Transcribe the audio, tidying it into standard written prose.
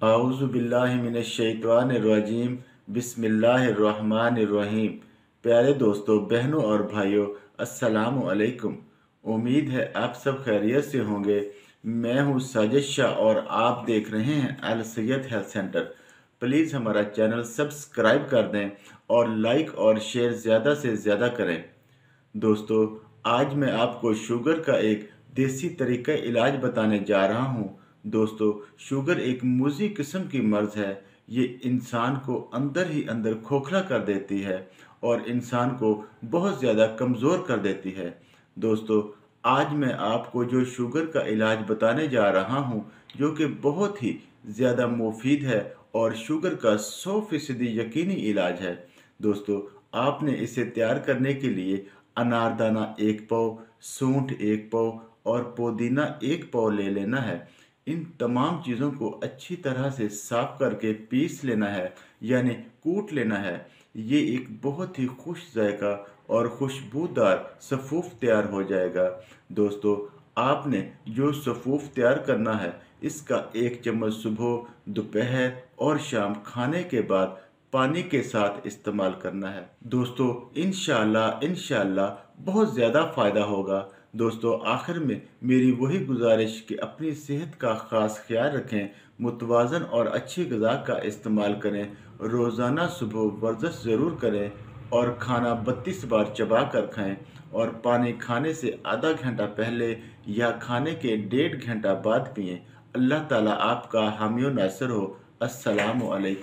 आऊज़ुबिल्लाहिमिनश्शैतानिर्रजीम बिस्मिल्लाहिर्रहमानिर्रहीम। प्यारे दोस्तों, बहनों और भाइयों, अस्सलामु अलैकुम। उम्मीद है आप सब खैरियत से होंगे। मैं हूँ साजिद शाह और आप देख रहे हैं अल सैयद हेल्थ सेंटर। प्लीज़ हमारा चैनल सब्सक्राइब कर दें और लाइक और शेयर ज़्यादा से ज़्यादा करें। दोस्तों, आज मैं आपको शुगर का एक देसी तरीका इलाज बताने जा रहा हूँ। दोस्तों, शुगर एक मूज़ी किस्म की मर्ज़ है। ये इंसान को अंदर ही अंदर खोखला कर देती है और इंसान को बहुत ज़्यादा कमज़ोर कर देती है। दोस्तों, आज मैं आपको जो शुगर का इलाज बताने जा रहा हूँ, जो कि बहुत ही ज़्यादा मुफीद है और शुगर का 100% यकीनी इलाज है। दोस्तों, आपने इसे तैयार करने के लिए अनारदाना 1 पाव, सूंठ 1 पाव और पुदीना 1 पाव ले लेना है। इन तमाम चीज़ों को अच्छी तरह से साफ करके पीस लेना है, यानी कूट लेना है। ये एक बहुत ही खुश जायका और खुशबूदार सफ़ूफ तैयार हो जाएगा। दोस्तों, आपने जो सफ़ूफ तैयार करना है, इसका 1 चम्मच सुबह, दोपहर और शाम खाने के बाद पानी के साथ इस्तेमाल करना है। दोस्तों, इंशाअल्लाह बहुत ज़्यादा फ़ायदा होगा। दोस्तों, आखिर में मेरी वही गुजारिश कि अपनी सेहत का ख़ास ख्याल रखें, मुतवाज़न और अच्छी ग़िज़ा का इस्तेमाल करें, रोज़ाना सुबह वर्जिश ज़रूर करें और खाना 32 बार चबा कर खाएँ और पानी खाने से आधा घंटा पहले या खाने के 1.5 घंटा बाद पिएँ। अल्लाह ताला आपका हामी और नासिर हो। अस्सलामु अलैकुम।